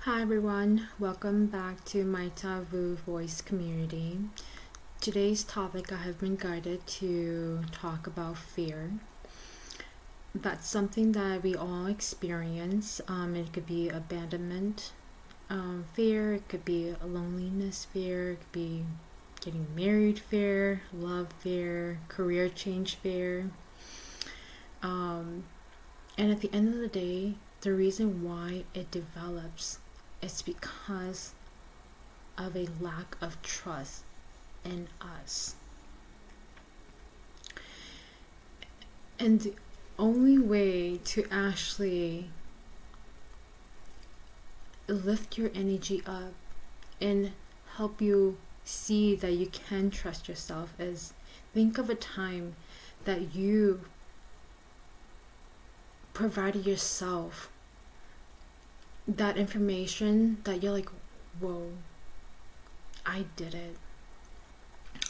Hi everyone, welcome back to my MTVVoice community. Today's topic I have been guided to talk about fear. That's something that we all experience. It could be abandonment fear, it could be a loneliness fear, it could be getting married fear, love fear, career change fear. And at the end of the day, the reason why it develops is because of a lack of trust in us. And the only way to actually lift your energy up and help you see that you can trust yourself is think of a time that you provided yourself that information that you're like, whoa, I did it.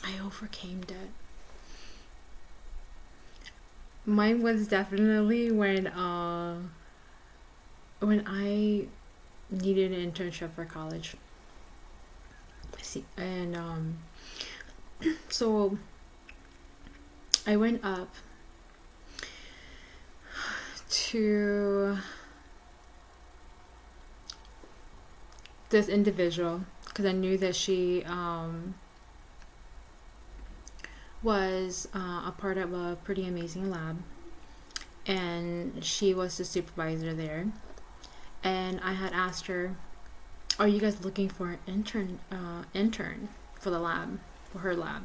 I overcame it. Mine was definitely when I needed an internship for college. And so I went up to this individual because I knew that she was a part of a pretty amazing lab, and she was the supervisor there. And I had asked her, "Are you guys looking for an intern for the lab, for her lab,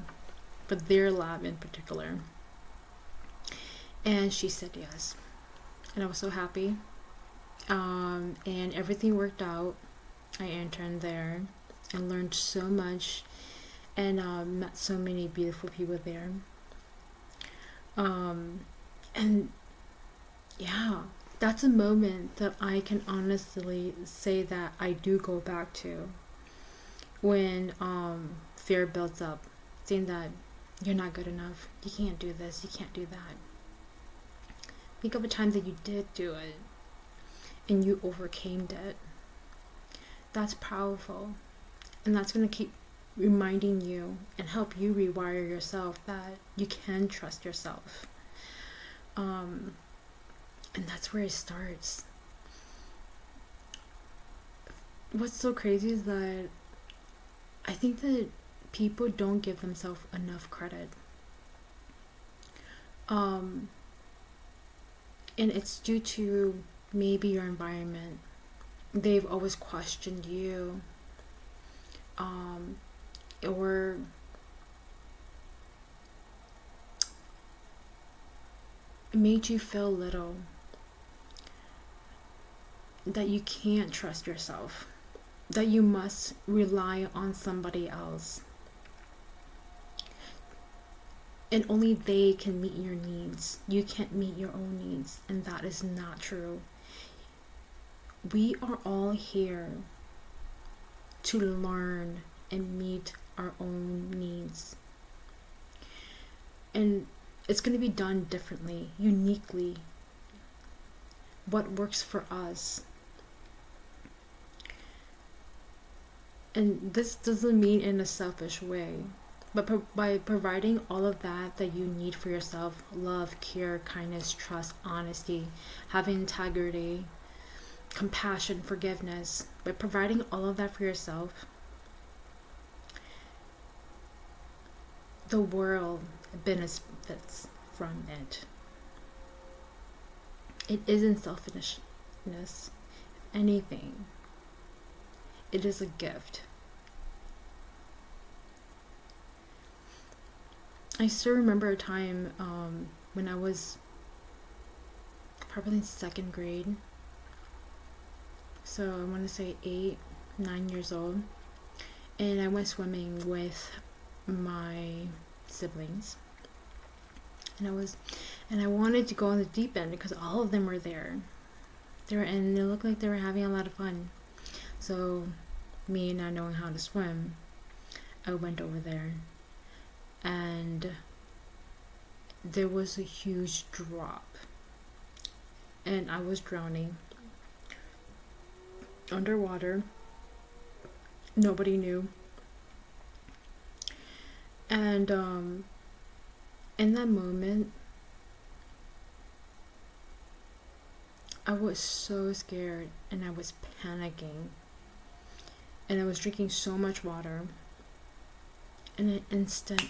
for their lab in particular?" And she said yes, and I was so happy. And everything worked out. I interned there and learned so much and met so many beautiful people there. And yeah, that's a moment that I can honestly say that I do go back to when fear builds up, saying that you're not good enough, you can't do this, you can't do that. Think of a time that you did do it and you overcame it. That's powerful, and that's going to keep reminding you and help you rewire yourself that you can trust yourself. And that's where it starts. What's so crazy is that I think that people don't give themselves enough credit. And it's due to maybe your environment. They've always questioned you, or made you feel little, that you can't trust yourself, that you must rely on somebody else, and only they can meet your needs. You can't meet your own needs, and that is not true. We are all here to learn and meet our own needs. And it's going to be done differently, uniquely. What works for us. And this doesn't mean in a selfish way, but by providing all of that you need for yourself: love, care, kindness, trust, honesty, having integrity, compassion, forgiveness. By providing all of that for yourself, the world benefits from it. It isn't selfishness. If anything, it is a gift. I still remember a time when I was probably in second grade. So I want to say 8, 9 years old. And I went swimming with my siblings. And I wanted to go on the deep end because all of them were there. And it looked like they were having a lot of fun. So me not knowing how to swim, I went over there. And there was a huge drop. And I was drowning. underwater. Nobody knew. And in that moment, I was so scared and I was panicking. And I was drinking so much water. In an instant,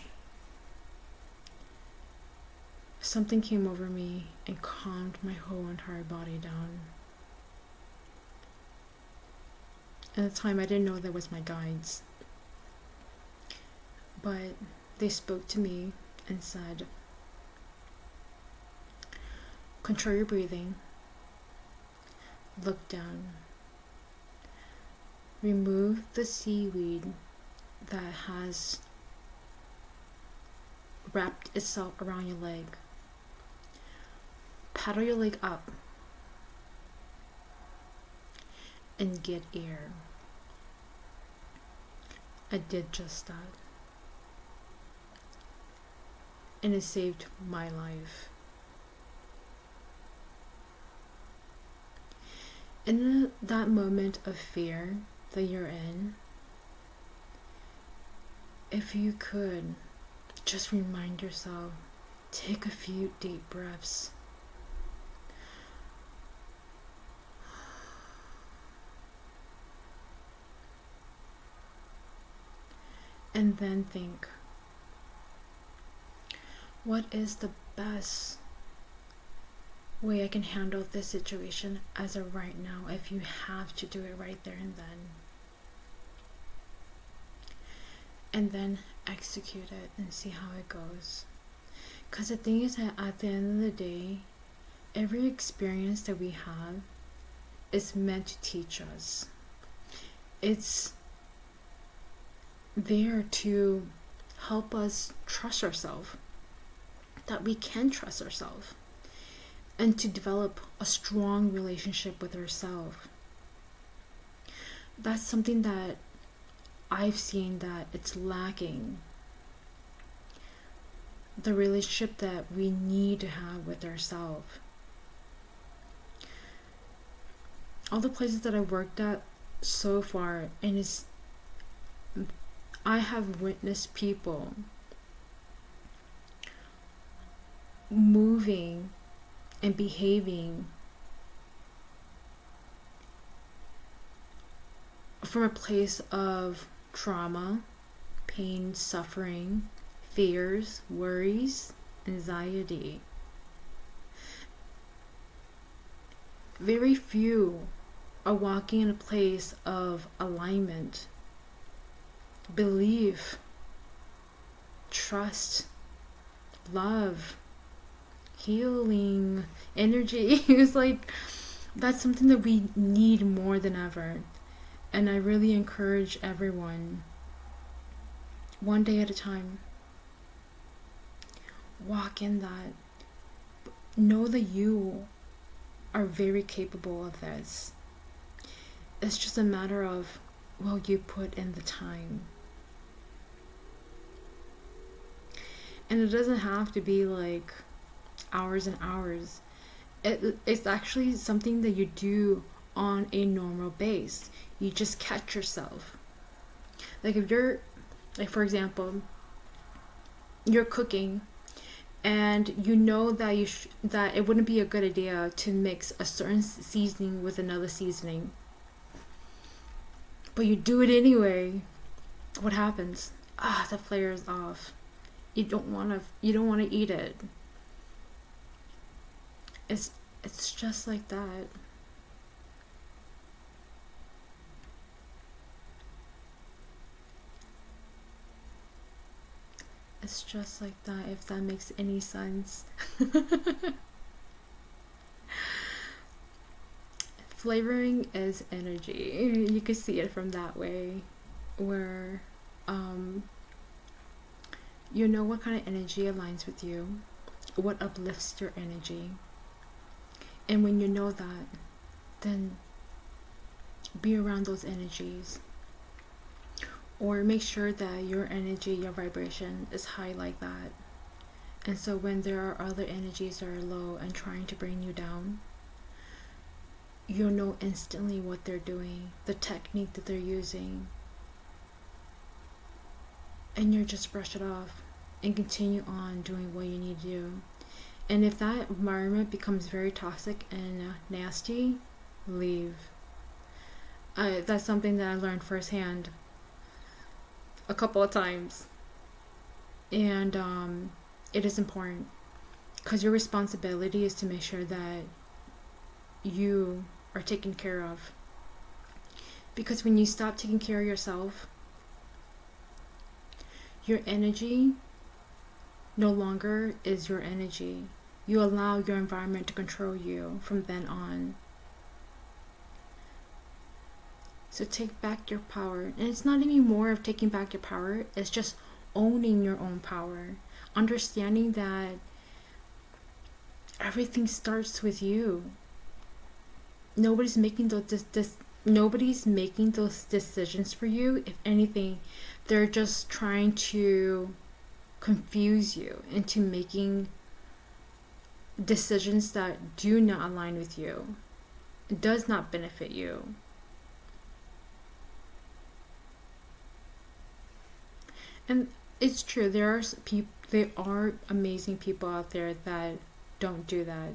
something came over me and calmed my whole entire body down. At the time, I didn't know that was my guides. But they spoke to me and said, control your breathing, look down, remove the seaweed that has wrapped itself around your leg, paddle your leg up, and get air. I did just that. And it saved my life. In that moment of fear that you're in, if you could just remind yourself, take a few deep breaths. And then think, what is the best way I can handle this situation as of right now, if you have to do it right there and then? And then execute it and see how it goes. Because the thing is that at the end of the day, every experience that we have is meant to teach us. It's there to help us trust ourselves, that we can trust ourselves, and to develop a strong relationship with ourselves. That's something that I've seen that it's lacking. The relationship that we need to have with ourselves. All the places that I've worked at so far, and I have witnessed people moving and behaving from a place of trauma, pain, suffering, fears, worries, anxiety. Very few are walking in a place of alignment, belief, trust, love, healing, energy. It's like, that's something that we need more than ever. And I really encourage everyone, one day at a time, walk in that. Know that you are very capable of this. It's just a matter of, will you put in the time? And it doesn't have to be like hours and hours. It's actually something that you do on a normal base. You just catch yourself. Like if you're, like for example, you're cooking and you know that that it wouldn't be a good idea to mix a certain seasoning with another seasoning, but you do it anyway. What happens? The flavor is off. You don't want to eat it. It's just like that. It's just like that, if that makes any sense. Flavoring is energy. You can see it from that way, where you know what kind of energy aligns with you, what uplifts your energy. And when you know that, then be around those energies. Or make sure that your energy, your vibration is high like that. And so when there are other energies that are low and trying to bring you down, you'll know instantly what they're doing, the technique that they're using, and you just brush it off and continue on doing what you need to do. And if that environment becomes very toxic and nasty, leave. That's something that I learned firsthand a couple of times. And it is important, because your responsibility is to make sure that you are taken care of. Because when you stop taking care of yourself, your energy no longer is your energy. You allow your environment to control you from then on. So take back your power. And it's not any more of taking back your power, it's just owning your own power. Understanding that everything starts with you. Nobody's making those decisions for you. If anything, they're just trying to confuse you into making decisions that do not align with you. It does not benefit you. And it's true, there are amazing people out there that don't do that.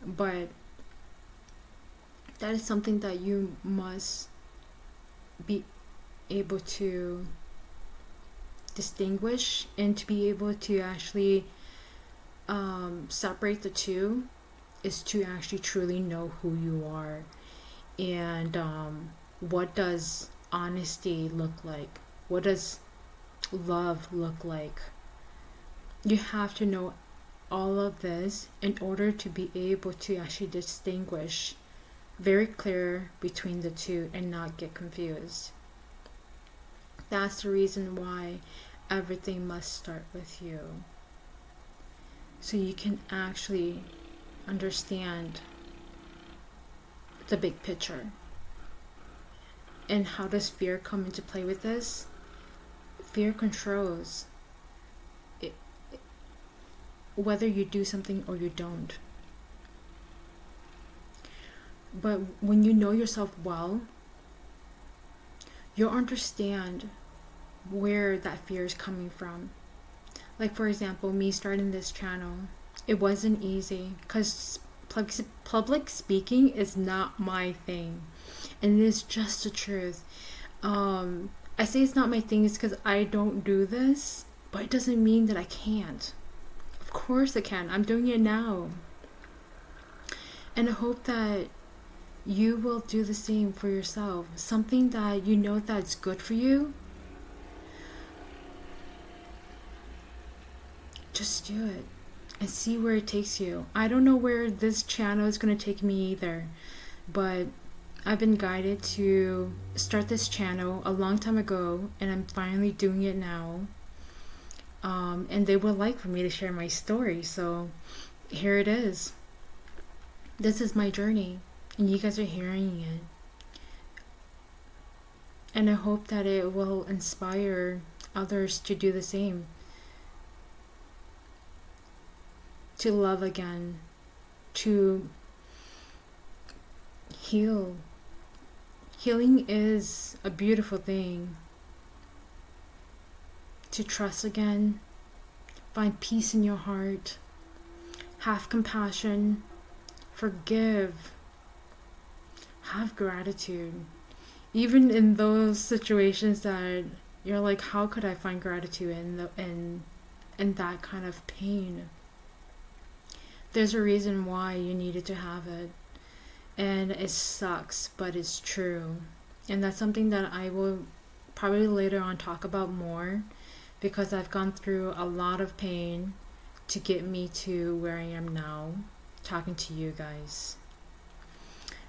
But that is something that you must be able to distinguish, and to be able to actually separate the two is to actually truly know who you are. And what does honesty look like? What does love look like? You have to know all of this in order to be able to actually distinguish very clear between the two and not get confused. That's the reason why everything must start with you, so you can actually understand the big picture. And how does fear come into play with this? Fear controls it, whether you do something or you don't. But when you know yourself well, you'll understand where that fear is coming from. Like, for example, me starting this channel, it wasn't easy, because public speaking is not my thing, and it is just the truth. I say it's not my thing is because I don't do this, but it doesn't mean that I can't. Of course I can. I'm doing it now, and I hope that you will do the same for yourself. Something that you know that's good for you, just do it and see where it takes you. I don't know where this channel is going to take me either, but I've been guided to start this channel a long time ago, and I'm finally doing it now. And they would like for me to share my story, so here it is. This is my journey, and you guys are hearing it. And I hope that it will inspire others to do the same. To love again, to heal. Healing is a beautiful thing. To trust again, find peace in your heart, have compassion, forgive, have gratitude. Even in those situations that you're like, how could I find gratitude in that kind of pain? There's a reason why you needed to have it. And it sucks, but it's true. And that's something that I will probably later on talk about more, because I've gone through a lot of pain to get me to where I am now, talking to you guys.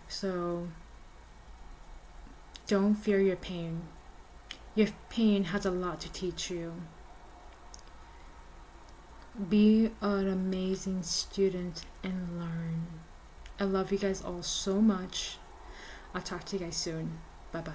So don't fear your pain. Your pain has a lot to teach you. Be an amazing student and learn. I love you guys all so much. I'll talk to you guys soon. Bye bye.